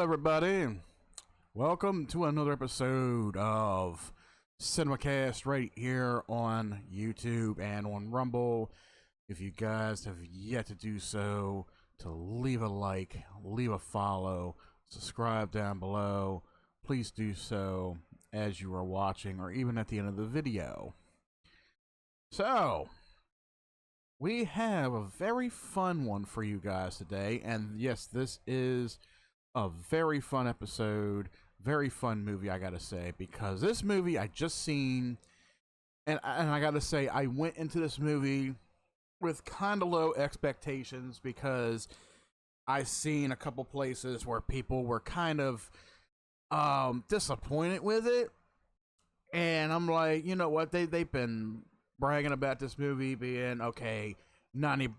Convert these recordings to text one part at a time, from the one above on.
everybody. Welcome to another episode of Cinemacast right here on YouTube and on Rumble. If you guys have yet to do so, to leave a like, leave a follow, subscribe down below, please do so as you are watching or even at the end of the video. So, we have a very fun one for you guys today, and yes, this is a very fun episode, very fun movie, I gotta say, because this movie I just seen, and I gotta say, I went into this movie with kind of low expectations because I seen a couple places where people were kind of disappointed with it, and I'm like, you know what, they've been bragging about this movie being okay, 90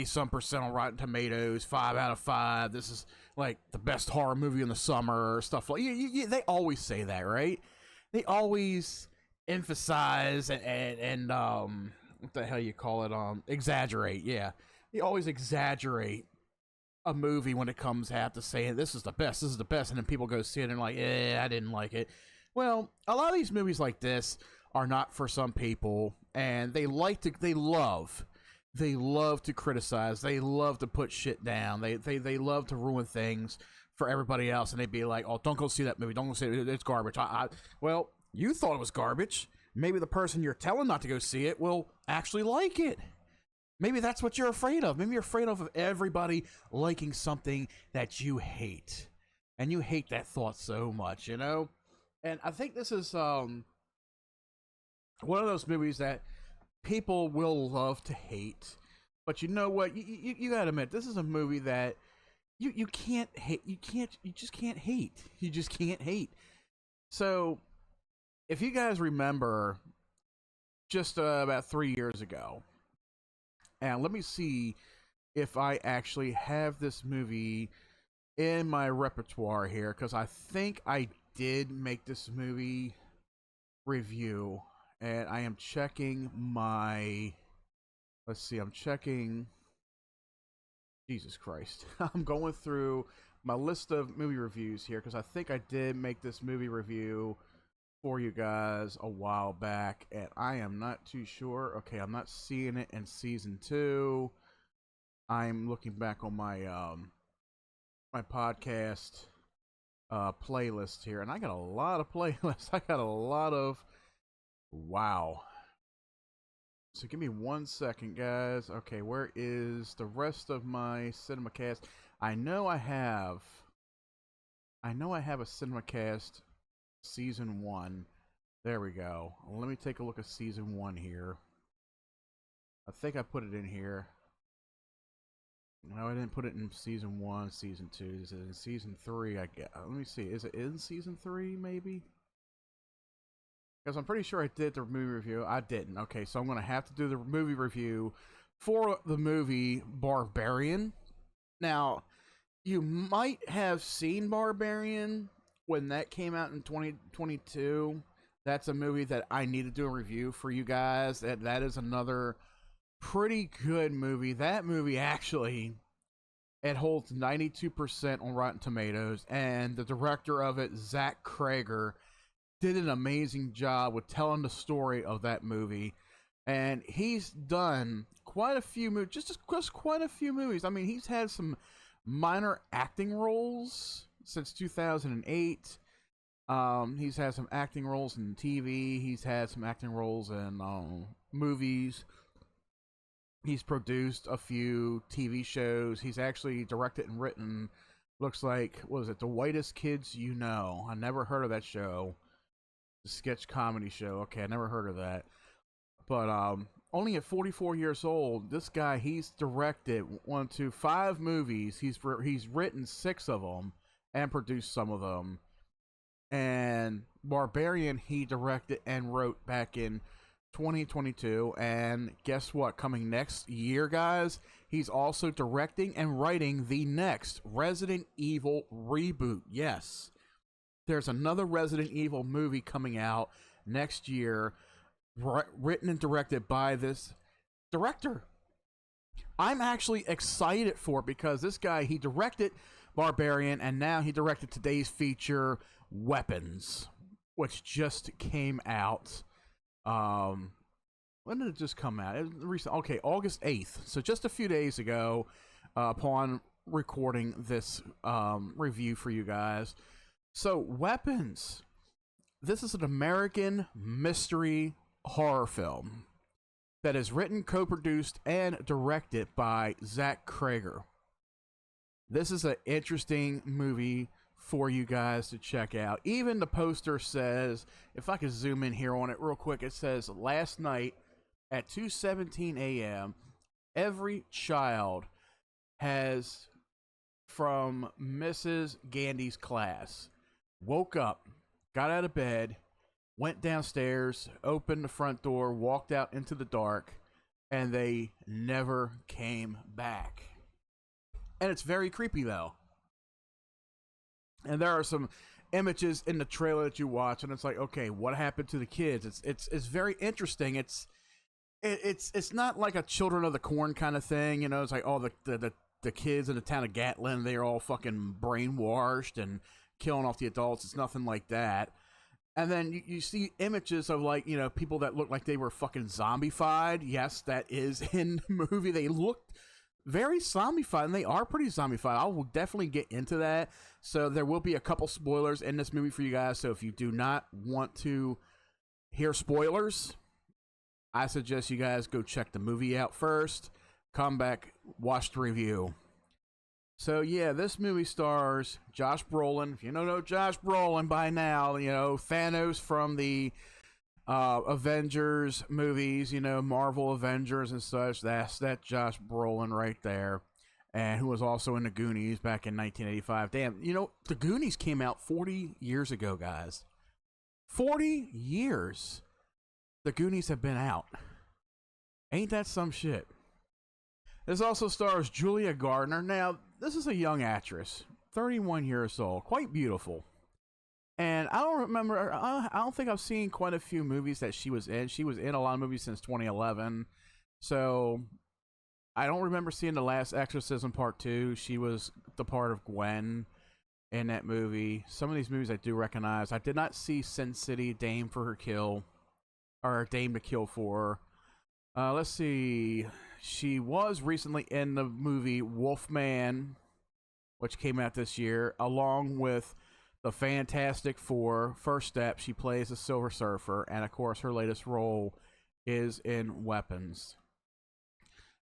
some percent on Rotten Tomatoes, 5 out of 5. This is like the best horror movie in the summer, stuff like they always say that, right? They always emphasize and what the hell you call it, exaggerate. Yeah, they always exaggerate a movie when it comes out to say this is the best, and then people go see it and like, I didn't like it. Well, a lot of these movies like this are not for some people, and they love to criticize. They love to put shit down. They love to ruin things for everybody else, and they'd be like, oh, don't go see that movie. Don't go see it. It's garbage. Well, you thought it was garbage. Maybe the person you're telling not to go see it will actually like it. Maybe that's what you're afraid of. Maybe you're afraid of everybody liking something that you hate. And you hate that thought so much, you know? And I think this is one of those movies that people will love to hate, but you know what? You gotta admit, this is a movie that you can't hate. You just can't hate. You just can't hate. So, if you guys remember, just about 3 years ago, and let me see if I actually have this movie in my repertoire here, because I think I did make this movie review. And I am checking my, let's see, I'm checking, Jesus Christ. I'm going through my list of movie reviews here because I think I did make this movie review for you guys a while back, and I am not too sure. Okay, I'm not seeing it in season 2. I'm looking back on my my podcast playlist here, and I got a lot of playlists. I got a lot of, wow. So give me 1 second, guys. Okay, where is the rest of my Cinemacast? I know I have a Cinemacast season 1. There we go. Let me take a look at season 1 here. I think I put it in here. No, I didn't put it in season 1, season 2. This is in season 3. I get. Let me see. Is it in season 3 maybe? Because I'm pretty sure I did the movie review. I didn't. Okay, so I'm going to have to do the movie review for the movie Barbarian. Now, you might have seen Barbarian when that came out in 2022. That's a movie that I need to do a review for you guys. That is another pretty good movie. That movie actually, it holds 92% on Rotten Tomatoes, and the director of it, Zach Cregger, did an amazing job with telling the story of that movie. And he's done quite a few movies, just quite a few movies. I mean, he's had some minor acting roles since 2008. He's had some acting roles in TV. He's had some acting roles in movies. He's produced a few TV shows. He's actually directed and written, looks like, what is it, The Whitest Kids You Know. I never heard of that show. Sketch comedy show. Okay, I never heard of that. But only at 44 years old, this guy, he's directed 5 movies. He's written 6 of them and produced some of them. And Barbarian, he directed and wrote back in 2022. And guess what? Coming next year, guys, he's also directing and writing the next Resident Evil reboot. Yes. There's another Resident Evil movie coming out next year, written and directed by this director. I'm actually excited for it because this guy, he directed Barbarian, and now he directed today's feature, Weapons, which just came out. When did it just come out? Okay, August 8th. So just a few days ago, upon recording this review for you guys. So, Weapons. This is an American mystery horror film that is written, co-produced, and directed by Zach Cregger. This is an interesting movie for you guys to check out. Even the poster says, if I could zoom in here on it real quick, it says, last night at 2:17 a.m., every child has, from Mrs. Gandy's class, woke up, got out of bed, went downstairs, opened the front door, walked out into the dark, and they never came back. And it's very creepy, though. And there are some images in the trailer that you watch, and it's like, okay, what happened to the kids? It's very interesting. It's not like a Children of the Corn kind of thing, you know. It's like, oh, the kids in the town of Gatlin, they're all fucking brainwashed and killing off the adults. It's nothing like that. And then you see images of, like, you know, people that look like they were fucking zombified. Yes, that is in the movie. They looked very zombified, and they are pretty zombified. I will definitely get into that. So there will be a couple spoilers in this movie for you guys. So if you do not want to hear spoilers, I suggest you guys go check the movie out first, come back, watch the review. So yeah, this movie stars Josh Brolin. If you don't know Josh Brolin by now, you know, Thanos from the Avengers movies, you know, Marvel Avengers and such. That's that Josh Brolin right there. And who was also in the Goonies back in 1985. Damn, you know, the Goonies came out 40 years ago, guys. 40 years the Goonies have been out. Ain't that some shit? This also stars Julia Gardner. Now, this is a young actress, 31 years old, quite beautiful. And I don't remember, I don't think I've seen quite a few movies that she was in. She was in a lot of movies since 2011. So, I don't remember seeing The Last Exorcism Part 2. She was the part of Gwen in that movie. Some of these movies I do recognize. I did not see Sin City, Dame for Her Kill, or Dame to Kill For. Let's see. She was recently in the movie Wolfman, which came out this year, along with the Fantastic Four. First Step, she plays a Silver Surfer, and of course her latest role is in Weapons.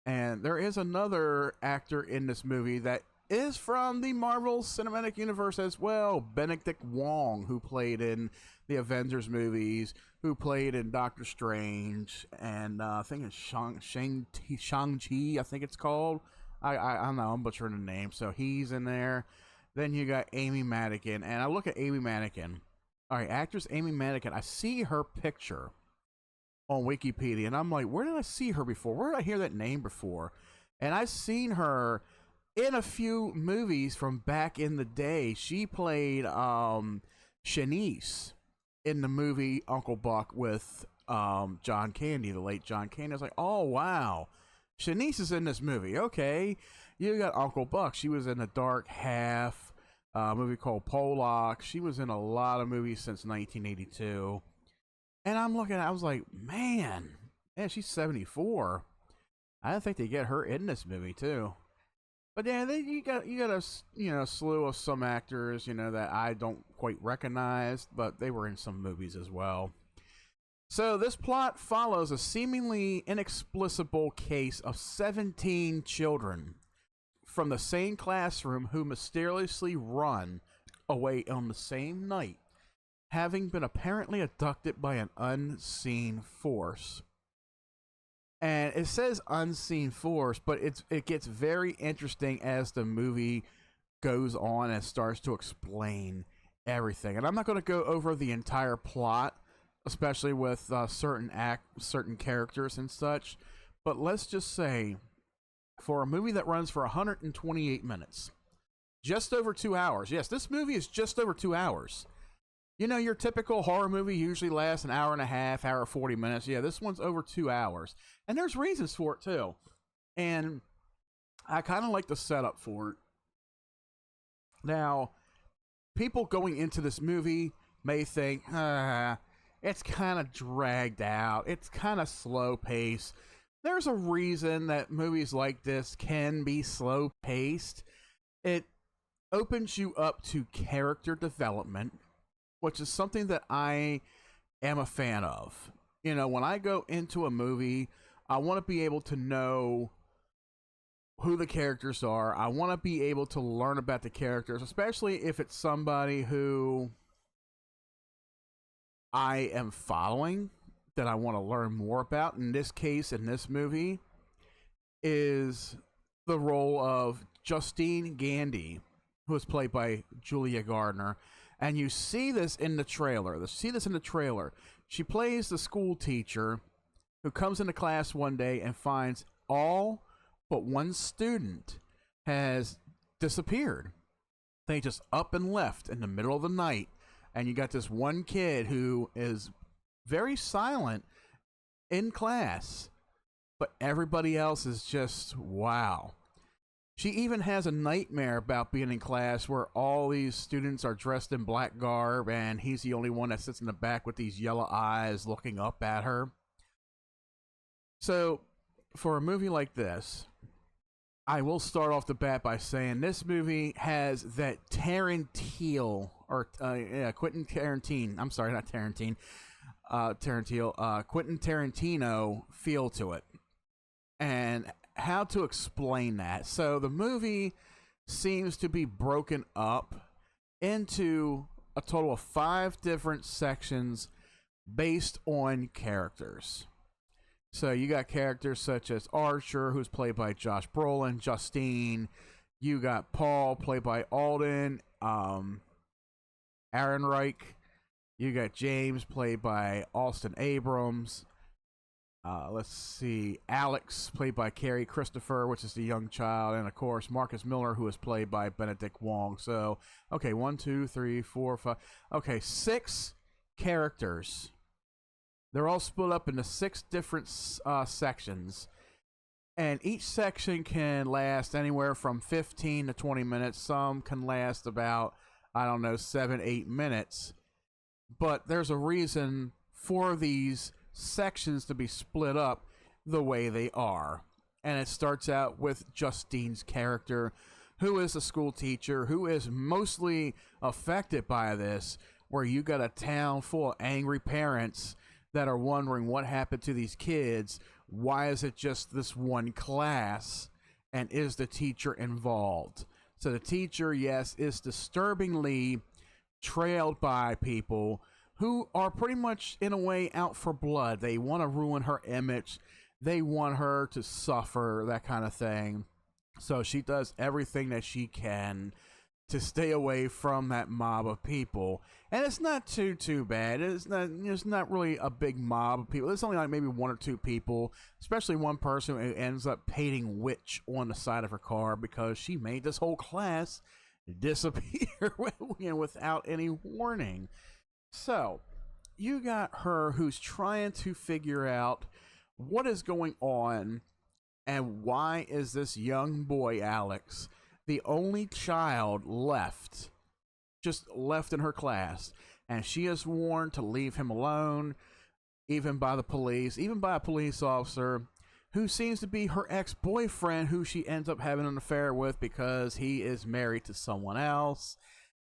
And there is another actor in this movie that is from the Marvel Cinematic Universe as well, Benedict Wong, who played in the Avengers movies, who played in Doctor Strange, and I think it's Shang-Chi, I think it's called. I don't know, I'm butchering the name. So he's in there. Then you got Amy Madigan, and I look at Amy Madigan. All right, actress Amy Madigan, I see her picture on Wikipedia, and I'm like, where did I see her before? Where did I hear that name before? And I've seen her in a few movies from back in the day. She played Shanice in the movie Uncle Buck with John Candy, the late John Candy. I was like, oh, wow. Shanice is in this movie. Okay. You got Uncle Buck. She was in The Dark Half, a movie called Pollock. She was in a lot of movies since 1982. And I'm looking, I was like, man, she's 74. I don't think they get her in this movie, too. But yeah, you got a slew of some actors, that I don't quite recognize, but they were in some movies as well. So this plot follows a seemingly inexplicable case of 17 children from the same classroom who mysteriously run away on the same night, having been apparently abducted by an unseen force. And it says unseen force, but it gets very interesting as the movie goes on and starts to explain everything. And I'm not going to go over the entire plot, especially with certain characters and such. But let's just say, for a movie that runs for 128 minutes, just over 2 hours. Yes, this movie is just over 2 hours. Your typical horror movie usually lasts an hour and a half, hour 40 minutes. Yeah, this one's over 2 hours. And there's reasons for it, too. And I kind of like the setup for it. Now, people going into this movie may think, it's kind of dragged out. It's kind of slow paced. There's a reason that movies like this can be slow paced. It opens you up to character development, which is something that I am a fan of. You know, when I go into a movie, I want to be able to know who the characters are. I want to be able to learn about the characters, especially if it's somebody who I am following, that I want to learn more about. In this case, in this movie, is the role of Justine Gandy, who is played by Julia Gardner. And you see this in the trailer. She plays the school teacher who comes into class one day and finds all but one student has disappeared. They just up and left in the middle of the night. And you got this one kid who is very silent in class, but everybody else is just, wow. She even has a nightmare about being in class where all these students are dressed in black garb and he's the only one that sits in the back with these yellow eyes looking up at her. So, for a movie like this, I will start off the bat by saying this movie has that Quentin Tarantino feel to it. And how to explain that? So the movie seems to be broken up into a total of 5 different sections based on characters. So you got characters such as Archer, who's played by Josh Brolin, Justine. You got Paul, played by Alden, Ehrenreich. You got James, played by Austin Abrams. Let's see, Alex, played by Carrie Christopher, which is the young child, and of course Marcus Miller, who is played by Benedict Wong. So, okay, 1, 2, 3, 4, 5. Okay, 6 characters. They're all split up into 6 different sections, and each section can last anywhere from 15 to 20 minutes. Some can last about, 7, 8 minutes. But there's a reason for these sections to be split up the way they are. And it starts out with Justine's character, who is a school teacher, who is mostly affected by this, where you got a town full of angry parents that are wondering what happened to these kids. Why is it just this one class? And is the teacher involved? So the teacher, yes, is disturbingly trailed by people who are pretty much, in a way, out for blood. They want to ruin her image. They want her to suffer, that kind of thing. So she does everything that she can to stay away from that mob of people. And it's not too bad. It's not really a big mob of people. It's only like maybe 1 or 2 people, especially one person who ends up painting witch on the side of her car because she made this whole class disappear without any warning. So, you got her who's trying to figure out what is going on and why is this young boy, Alex, the only child left in her class. And she is warned to leave him alone, even by the police, even by a police officer who seems to be her ex-boyfriend, who she ends up having an affair with because he is married to someone else.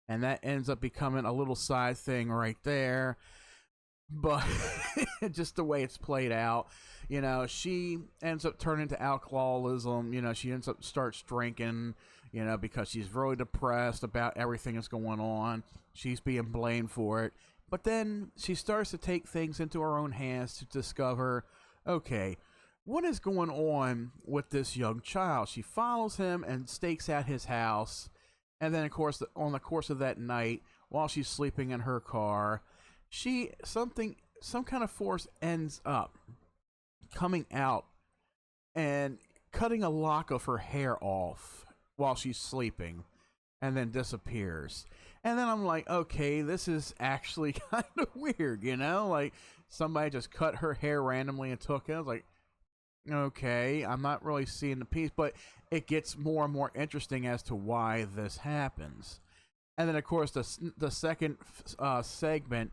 And that ends up becoming a little side thing right there. But just the way it's played out, she ends up turning to alcoholism. She ends up starts drinking, because she's really depressed about everything that's going on. She's being blamed for it. But then she starts to take things into her own hands to discover, okay, what is going on with this young child? She follows him and stakes out his house. And then, of course, on the course of that night, while she's sleeping in her car, some kind of force ends up coming out and cutting a lock of her hair off while she's sleeping, and then disappears. And then I'm like, okay, this is actually kind of weird, like somebody just cut her hair randomly and took it. I was like, okay, I'm not really seeing the piece, but it gets more and more interesting as to why this happens. And then, of course, the second segment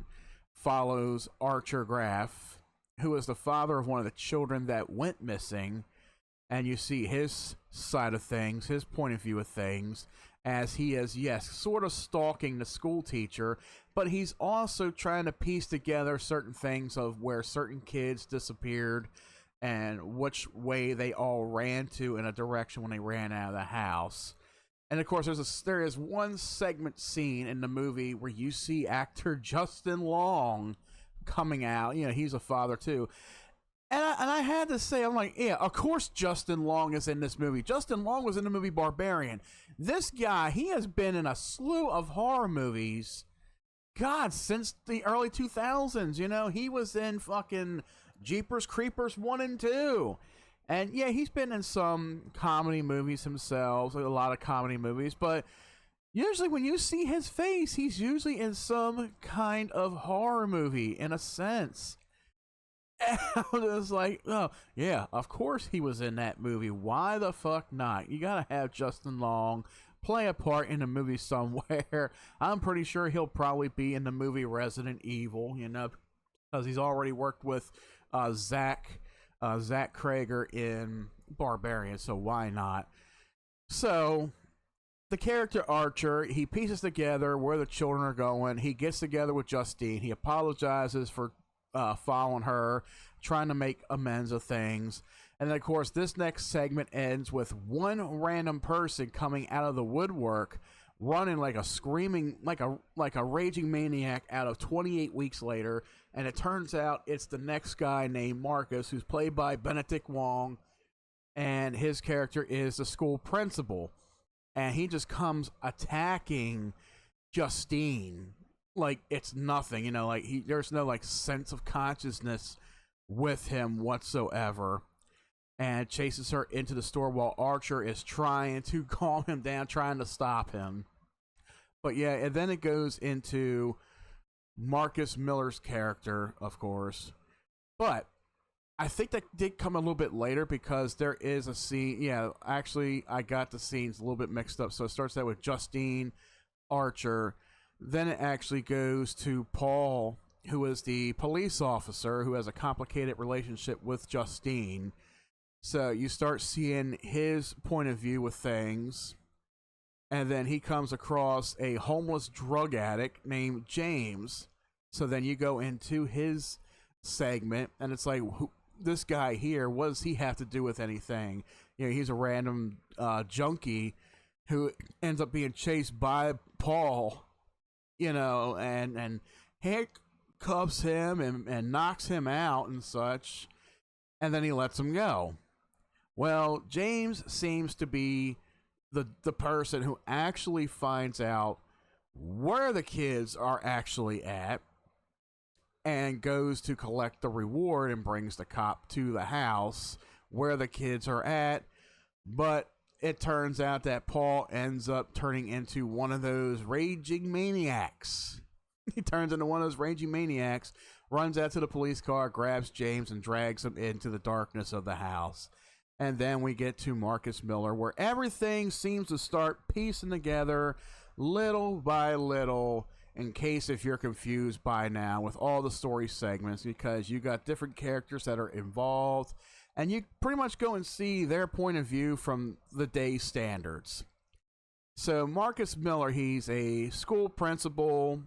follows Archer Graff, who is the father of one of the children that went missing. And you see his side of things, his point of view of things, as he is, yes, sort of stalking the school teacher, but he's also trying to piece together certain things of where certain kids disappeared and which way they all ran to in a direction when they ran out of the house. And of course, there is one segment scene in the movie where you see actor Justin Long coming out. You know, he's a father too. And I had to say, I'm like, yeah, of course Justin Long is in this movie. Justin Long was in the movie Barbarian. This guy, he has been in a slew of horror movies, God, since the early 2000s. You know, he was in fucking Jeepers Creepers 1 and 2. And yeah, he's been in some comedy movies himself, a lot of comedy movies, but usually when you see his face, he's usually in some kind of horror movie, in a sense. And I was like, oh, yeah, of course he was in that movie. Why the fuck not? You gotta have Justin Long play a part in a movie somewhere. I'm pretty sure he'll probably be in the movie Resident Evil, you know, because he's already worked with Zach Krager in Barbarian, so why not? So the character Archer, he pieces together where the children are going. He gets together with Justine. He apologizes for following her, trying to make amends of things. And then, of course, this next segment ends with one random person coming out of the woodwork, running like a screaming, like a raging maniac out of 28 weeks later. And it turns out it's the next guy named Marcus, who's played by Benedict Wong, and his character is the school principal. And he just comes attacking Justine like it's nothing, you know, like there's no like sense of consciousness with him whatsoever, and chases her into the store while Archer is trying to calm him down, trying to stop him. But yeah, and then it goes into Marcus Miller's character, of course. But I think that did come a little bit later, because there is a scene. Yeah, actually, I got the scenes a little bit mixed up. So it starts out with Justine, Archer. Then it actually goes to Paul, who is the police officer who has a complicated relationship with Justine. So you start seeing his point of view with things. And then he comes across a homeless drug addict named James. So then you go into his segment, and it's like, this guy here, what does he have to do with anything? You know, he's a random junkie who ends up being chased by Paul, you know, and handcuffs him and knocks him out and such, and then he lets him go. Well, James seems to be the person who actually finds out where the kids are actually at, and goes to collect the reward and brings the cop to the house where the kids are at. But it turns out that Paul ends up turning into one of those raging maniacs. He turns into one of those raging maniacs, runs out to the police car, grabs James, and drags him into the darkness of the house. And then we get to Marcus Miller, where everything seems to start piecing together little by little, in case if you're confused by now with all the story segments, because you got different characters that are involved, and you pretty much go and see their point of view from the day's standards. So Marcus Miller, he's a school principal,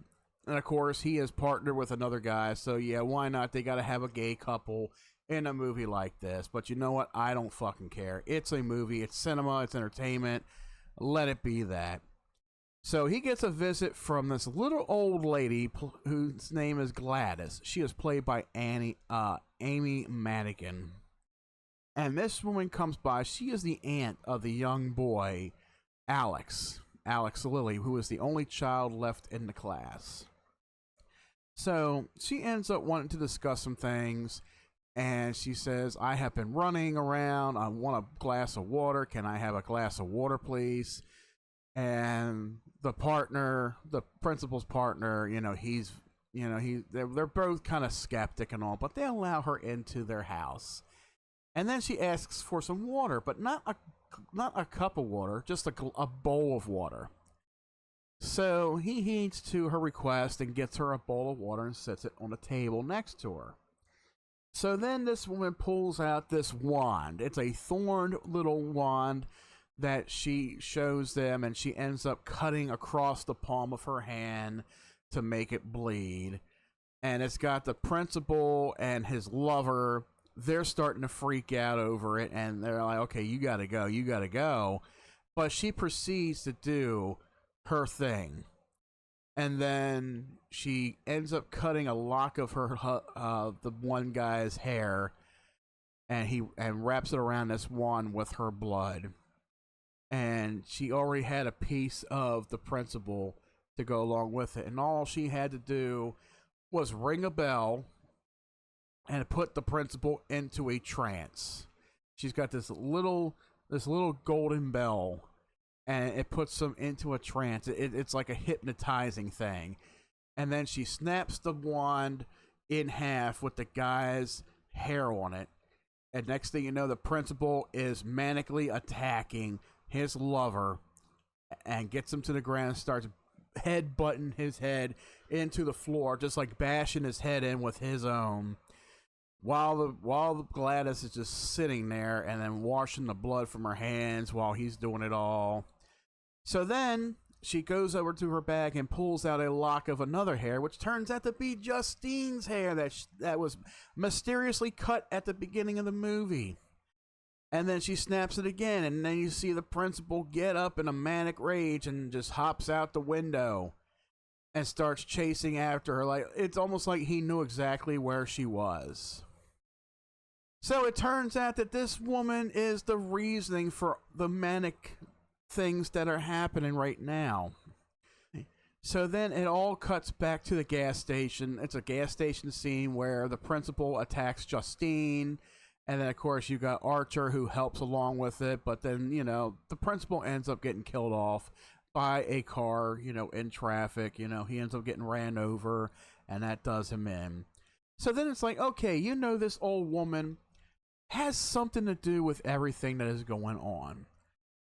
and of course he is partnered with another guy, so yeah, why not? They gotta have a gay couple in a movie like this. But you know what? I don't fucking care. It's a movie, it's cinema, it's entertainment. Let it be that. So he gets a visit from this little old lady whose name is Gladys. She is played by Amy Madigan. And this woman comes by. She is the aunt of the young boy, Alex Lilly, who is the only child left in the class. So she ends up wanting to discuss some things. And she says, I have been running around. I want a glass of water. Can I have a glass of water, please? And the principal's partner, they're both kind of skeptic and all, but they allow her into their house. And then she asks for some water, but not a cup of water, just a bowl of water. So he heeds to her request and gets her a bowl of water and sets it on the table next to her. So then this woman pulls out this wand. It's a thorned little wand that she shows them, and she ends up cutting across the palm of her hand to make it bleed. And it's got the principal and his lover. They're starting to freak out over it, and they're like, okay, you gotta go, you gotta go. But she proceeds to do her thing. And then she ends up cutting a lock of her, the one guy's hair, and wraps it around this wand with her blood. And she already had a piece of the principal to go along with it, and all she had to do was ring a bell and put the principal into a trance. She's got this little golden bell, and it puts them into a trance. It's like a hypnotizing thing. And then she snaps the wand in half with the guy's hair on it. And next thing you know, the principal is manically attacking his lover and gets him to the ground and starts head-butting his head into the floor, just like bashing his head in with his own. While the Gladys is just sitting there and then washing the blood from her hands while he's doing it all. So then she goes over to her bag and pulls out a lock of another hair, which turns out to be Justine's hair that was mysteriously cut at the beginning of the movie. And then she snaps it again, and then you see the principal get up in a manic rage and just hops out the window and starts chasing after her. Like, it's almost like he knew exactly where she was. So it turns out that this woman is the reasoning for the manic things that are happening right now. So then it all cuts back to the gas station. It's a gas station scene where the principal attacks Justine, and then of course you got Archer who helps along with it, but then, you know, the principal ends up getting killed off by a car, you know, in traffic. You know, he ends up getting ran over, and that does him in. So then it's like, okay, you know, this old woman has something to do with everything that is going on.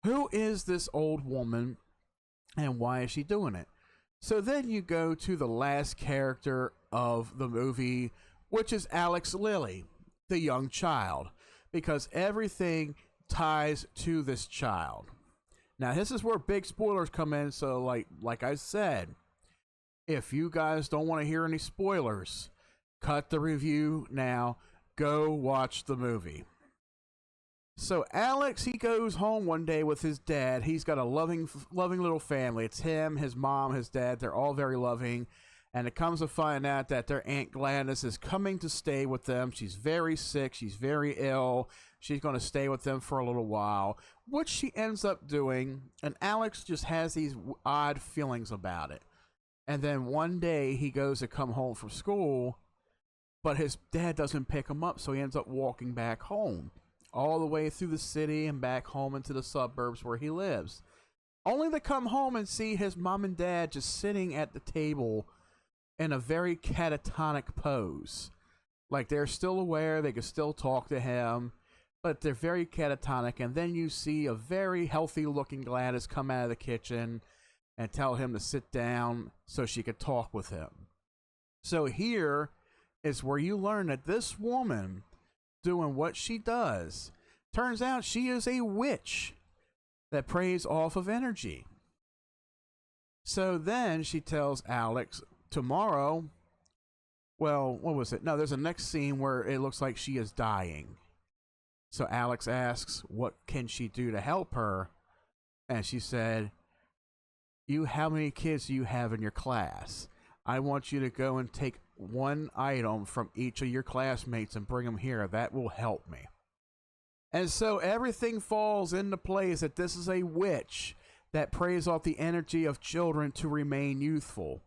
Who is this old woman, and why is she doing it? So then you go to the last character of the movie, which is Alex Lilly, the young child, because everything ties to this child. Now, this is where big spoilers come in, so like I said, if you guys don't want to hear any spoilers, cut the review now, go watch the movie. So Alex, he goes home one day with his dad. He's got a loving little family. It's him, his mom, his dad. They're all very loving. And it comes to find out that their Aunt Gladys is coming to stay with them. She's very sick. She's very ill. She's going to stay with them for a little while, which she ends up doing. And Alex just has these odd feelings about it. And then one day he goes to come home from school, but his dad doesn't pick him up, so he ends up walking back home, all the way through the city and back home into the suburbs where he lives, only to come home and see his mom and dad just sitting at the table in a very catatonic pose. Like, they're still aware, they can still talk to him, but they're very catatonic. And then you see a very healthy looking Gladys come out of the kitchen and tell him to sit down so she could talk with him. So here is where you learn that this woman doing what she does, turns out she is a witch that preys off of energy. So then she tells Alex, tomorrow, well, what was it? No, there's a next scene where it looks like she is dying. So Alex asks, what can she do to help her? And she said, how many kids do you have in your class? I want you to go and take one item from each of your classmates and bring them here. That will help me. And so everything falls into place that this is a witch that preys off the energy of children to remain youthful.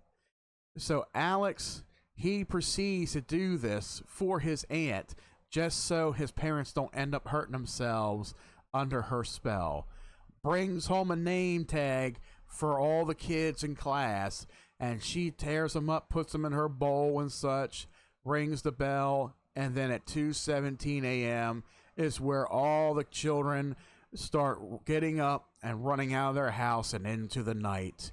So Alex, he proceeds to do this for his aunt, just so his parents don't end up hurting themselves under her spell. Brings home a name tag for all the kids in class, and she tears them up, puts them in her bowl and such, rings the bell, and then at 2:17 a.m. is where all the children start getting up and running out of their house and into the night.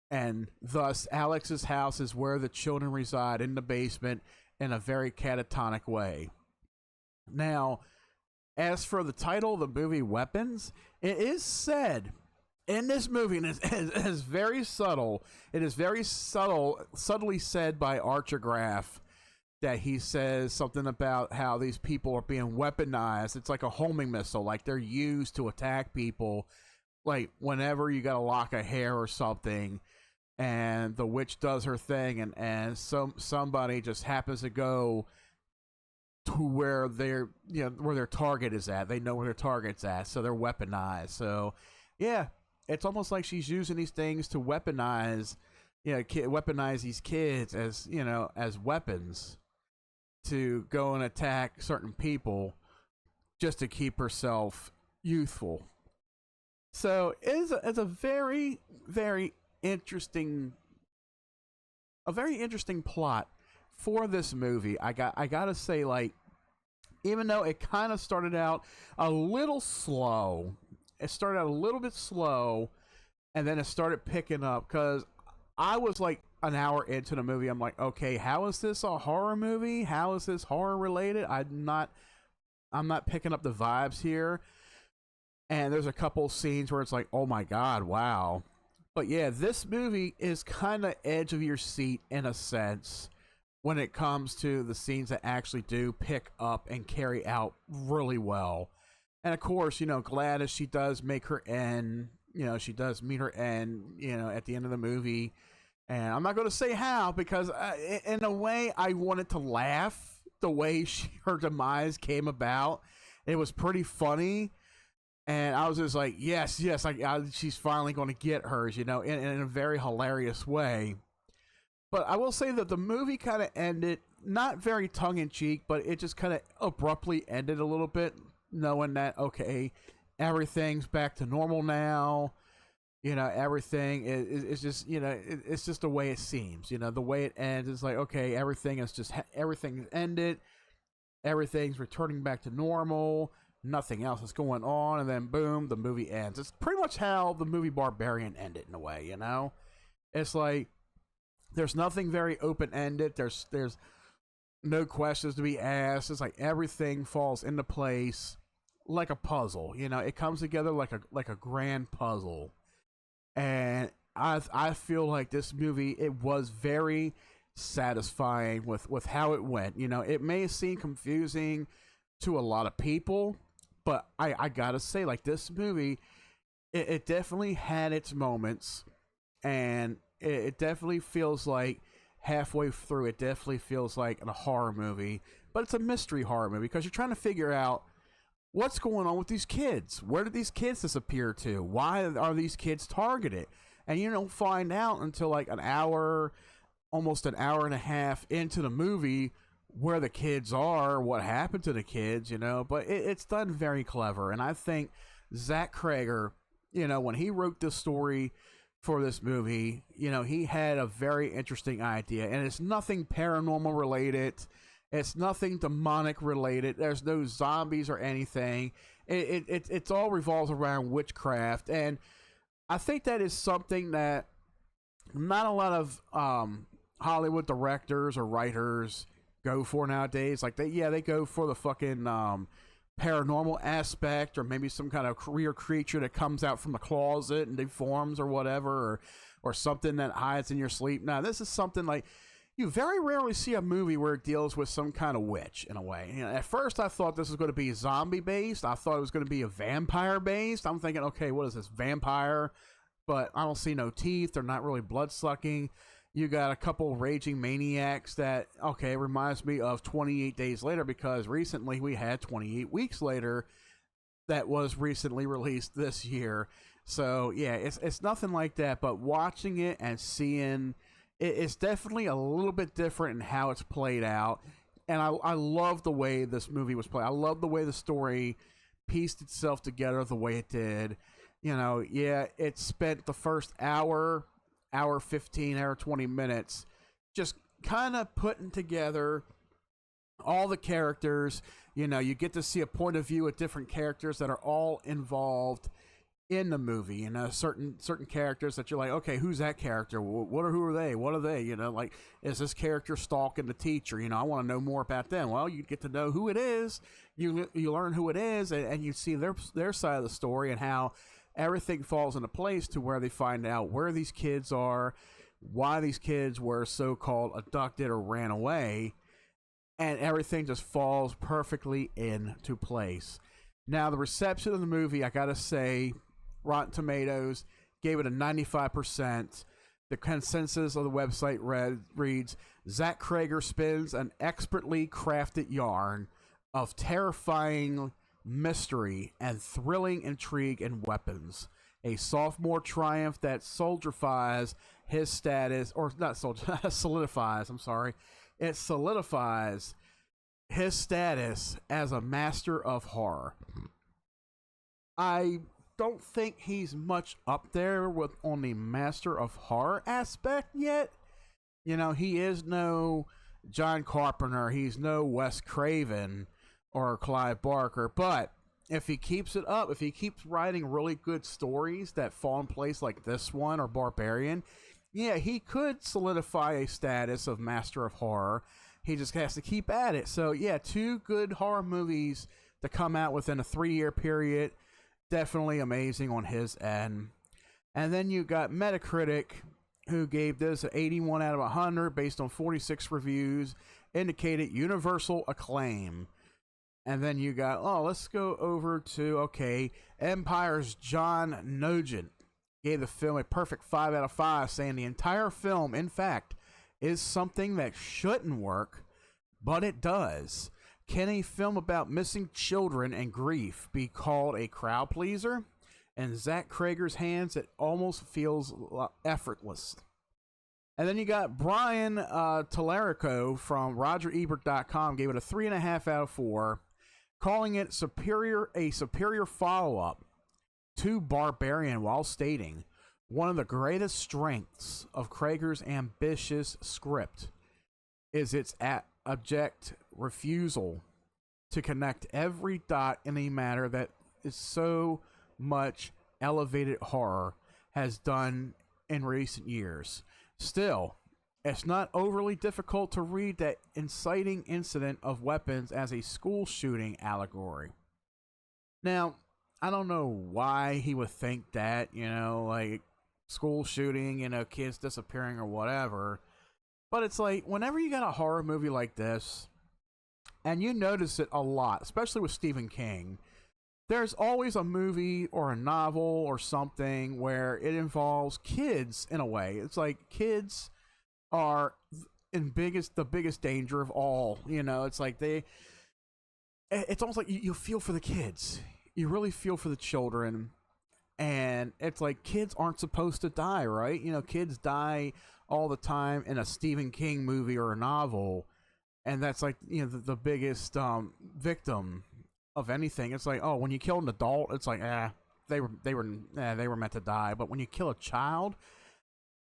and thus Alex's house is where the children reside, in the basement, in a very catatonic way. Now, as for the title of the movie, Weapons, it is said in this movie, and it is very subtle. It is very subtly said by Archer Graff, that he says something about how these people are being weaponized. It's like a homing missile, like they're used to attack people. Like whenever you got a lock of hair or something, and the witch does her thing, and somebody just happens to go to where where their target is at. They know where their target's at, so they're weaponized. So yeah, it's almost like she's using these things to weaponize, weaponize these kids as as weapons to go and attack certain people just to keep herself youthful. So it's a very, very interesting plot for this movie. I gotta say, like, even though it kind of started out a little slow, it started out a little bit slow, and then it started picking up, because I was like an hour into the movie. I'm like, okay, how is this a horror movie? How is this horror related? I'm not picking up the vibes here. And there's a couple scenes where it's like, oh my God, wow. But yeah, this movie is kind of edge of your seat in a sense when it comes to the scenes that actually do pick up and carry out really well. And of course, Gladys, she does make her end, she does meet her end, at the end of the movie. And I'm not going to say how, because in a way I wanted to laugh the way her demise came about. It was pretty funny. And I was just like, yes, she's finally going to get hers, in a very hilarious way. But I will say that the movie kind of ended, not very tongue-in-cheek, but it just kind of abruptly ended a little bit, knowing that, okay, everything's back to normal now. Everything is just, it's just the way it seems. The way it ends is like, okay, everything's ended. Everything's returning back to normal. Nothing else is going on. And then, boom, the movie ends. It's pretty much how the movie Barbarian ended in a way, It's like, there's nothing very open-ended. There's no questions to be asked. It's like everything falls into place like a puzzle. It comes together like a grand puzzle. And I feel like this movie, it was very satisfying with how it went. It may seem confusing to a lot of people, but I gotta say, like, this movie, it definitely had its moments, and it definitely feels like halfway through, it definitely feels like a horror movie, but it's a mystery horror movie, because you're trying to figure out what's going on with these kids. Where did these kids disappear to? Why are these kids targeted? And you don't find out until like an hour, almost an hour and a half into the movie, where the kids are, what happened to the kids, But it's done very clever. And I think Zach Cregger, when he wrote this story for this movie, he had a very interesting idea. And it's nothing paranormal related. It's nothing demonic related. There's no zombies or anything. It's all revolves around witchcraft. And I think that is something that not a lot of Hollywood directors or writers go for nowadays. Like they go for the fucking paranormal aspect, or maybe some kind of weird creature that comes out from the closet and deforms or whatever, or something that hides in your sleep. Now, this is something like, you very rarely see a movie where it deals with some kind of witch in a way. At first, I thought this was going to be zombie-based. I thought it was going to be a vampire-based. I'm thinking, okay, what is this, vampire? But I don't see no teeth. They're not really blood-sucking. You got a couple raging maniacs that, okay, reminds me of 28 Days Later, because recently we had 28 Weeks Later that was recently released this year. So, yeah, it's nothing like that. But watching it and seeing... It's definitely a little bit different in how it's played out. And I love the way this movie was played. I love the way the story pieced itself together the way it did. It spent the first hour 15, hour 20 minutes just kind of putting together all the characters. You get to see a point of view of different characters that are all involved in the movie. You know, certain characters that you're like, okay, who's that character? Who are they? What are they? You know, like, is this character stalking the teacher? You know, I want to know more about them. Well, you get to know who it is. You learn who it is, and you see their side of the story and how everything falls into place to where they find out where these kids are, why these kids were so-called abducted or ran away, and everything just falls perfectly into place. Now, the reception of the movie, I gotta say, Rotten Tomatoes gave it a 95%. The consensus of the website reads, Zach Cregger spins an expertly crafted yarn of terrifying mystery and thrilling intrigue and weapons. A sophomore triumph that solidifies his status, or not solidifies, I'm sorry. It solidifies his status as a master of horror. I don't think he's much up there with on the master of horror aspect yet. You know, he is no John Carpenter, he's no Wes Craven or Clive Barker, but if he keeps it up, if he keeps writing really good stories that fall in place like this one or Barbarian, yeah, he could solidify a status of master of horror. He just has to keep at it. So yeah, 2 good horror movies to come out within a 3-year period. Definitely amazing on his end. And then you got Metacritic, who gave this an 81 out of 100 based on 46 reviews, indicated universal acclaim. And then you got, let's go over to, Empire's John Nugent gave the film a perfect 5 out of 5, saying the entire film, in fact, is something that shouldn't work, but it does. Can a film about missing children and grief be called a crowd pleaser? In Zach Cregger's hands, it almost feels effortless. And then you got Brian Tallarico from RogerEbert.com gave it a 3.5 out of 4, calling it a superior follow-up to Barbarian, while stating, one of the greatest strengths of Cregger's ambitious script is its abject refusal to connect every dot in a manner that is so much elevated horror has done in recent years. Still, it's not overly difficult to read that inciting incident of weapons as a school shooting allegory. Now, I don't know why he would think that, like school shooting, kids disappearing or whatever. But it's like, whenever you got a horror movie like this, and you notice it a lot, especially with Stephen King, there's always a movie or a novel or something where it involves kids in a way. It's like kids are the biggest danger of all. It's like it's almost like you feel for the kids. You really feel for the children. And it's like, kids aren't supposed to die, right? Kids die all the time in a Stephen King movie or a novel. And that's like, the biggest victim of anything. It's like, when you kill an adult, it's like, they were meant to die. But when you kill a child,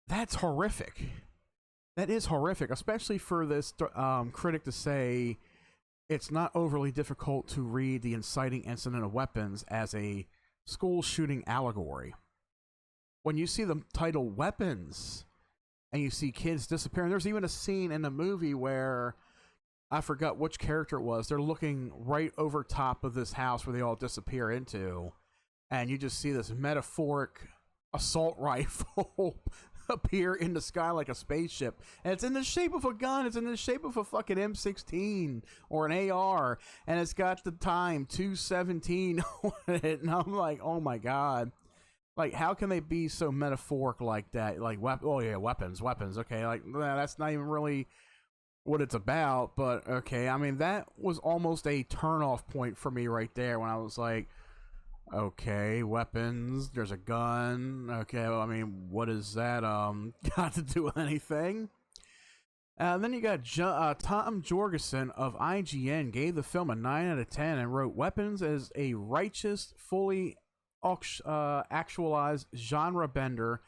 that's horrific. That is horrific, especially for this critic to say it's not overly difficult to read the inciting incident of weapons as a school shooting allegory. When you see the title Weapons and you see kids disappearing, there's even a scene in the movie where I forgot which character it was. They're looking right over top of this house where they all disappear into, and you just see this metaphoric assault rifle appear in the sky like a spaceship, and it's in the shape of a gun. It's in the shape of a fucking M16 or an AR, and it's got the time 2:17 on it. And I'm like, oh my god, like, how can they be so metaphoric like that? Like, weapons. Okay, like, that's not even really what it's about. But okay, I mean, that was almost a turn-off point for me right there when I was like, okay, weapons, there's a gun. Okay, well, I mean, what is that got to do with anything? Then you got Tom Jorgensen of IGN gave the film a 9 out of 10 and wrote, Weapons is a righteous, fully actualized genre bender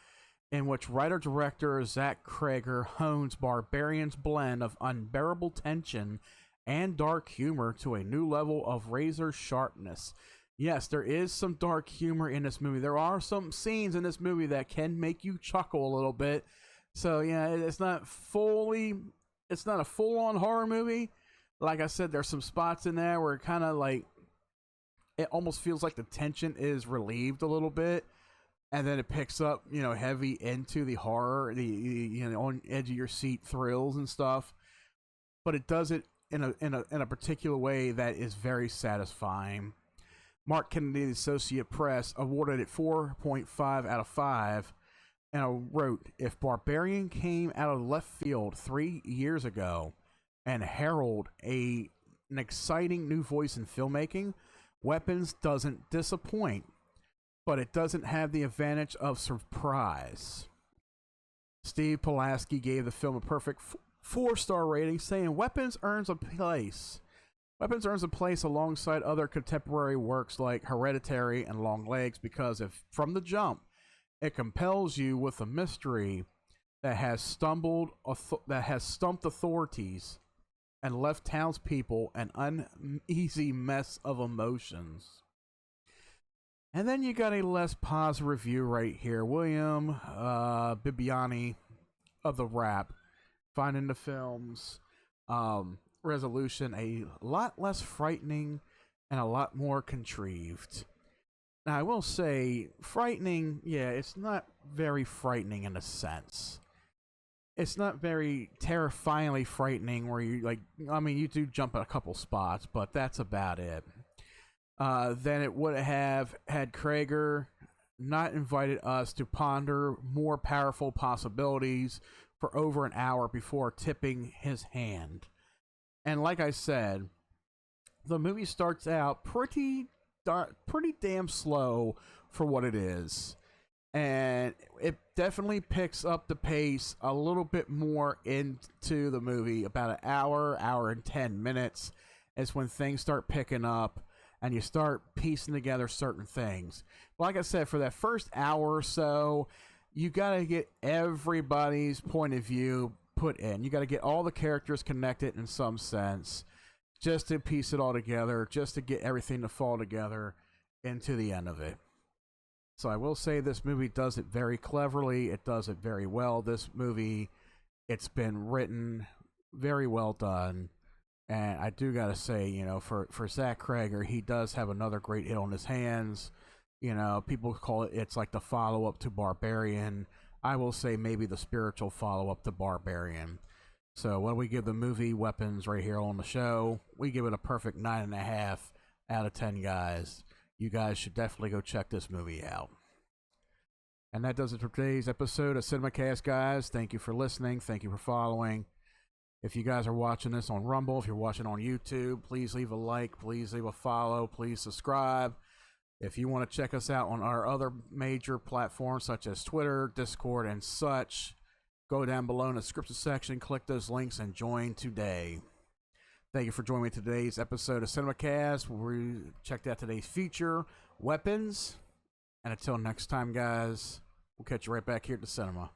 in which writer-director Zach Cregger hones Barbarian's blend of unbearable tension and dark humor to a new level of razor sharpness. Yes, there is some dark humor in this movie. There are some scenes in this movie that can make you chuckle a little bit. So yeah, it's not a full-on horror movie. Like I said, there's some spots in there where it kind of like, it almost feels like the tension is relieved a little bit, and then it picks up, heavy into the horror, the on edge of your seat thrills and stuff. But it does it in a particular way that is very satisfying. Mark Kennedy, the Associate Press, awarded it 4.5 out of 5, and wrote, "If Barbarian came out of left field 3 years ago and heralded an exciting new voice in filmmaking, Weapons doesn't disappoint, but it doesn't have the advantage of surprise." Steve Pulaski gave the film a perfect 4-star rating, saying, Weapons earns a place alongside other contemporary works like Hereditary and Long Legs because from the jump, it compels you with a mystery that has stumped authorities and left townspeople an uneasy mess of emotions. And then you got a less positive review right here. William Bibiani of The Wrap, finding the film's resolution a lot less frightening and a lot more contrived. Now, I will say, frightening, yeah, it's not very frightening in a sense. It's not very terrifyingly frightening where you do jump at a couple spots, but that's about it. Then it would have had Krager not invited us to ponder more powerful possibilities for over an hour before tipping his hand. And like I said, the movie starts out pretty damn slow for what it is. And it definitely picks up the pace a little bit more into the movie. About an hour and 10 minutes is when things start picking up and you start piecing together certain things. But like I said, for that first hour or so, you got to get everybody's point of view put in. You got to get all the characters connected in some sense just to piece it all together, just to get everything to fall together into the end of it. So I will say this movie does it very cleverly. It does it very well. This movie, it's been written very well done. And I do got to say, for Zach Krager, he does have another great hit on his hands. People call it's like the follow-up to Barbarian. I will say maybe the spiritual follow-up to Barbarian. So when we give the movie Weapons right here on the show, we give it a perfect 9.5 out of 10, guys. You guys should definitely go check this movie out. And that does it for today's episode of Cinemacast, guys. Thank you for listening. Thank you for following. If you guys are watching this on Rumble, if you're watching on YouTube, please leave a like, please leave a follow, please subscribe. If you want to check us out on our other major platforms such as Twitter, Discord, and such, go down below in the description section, click those links, and join today. Thank you for joining me today's episode of Cinemacast, where we checked out today's feature, Weapons. And until next time, guys, we'll catch you right back here at the cinema.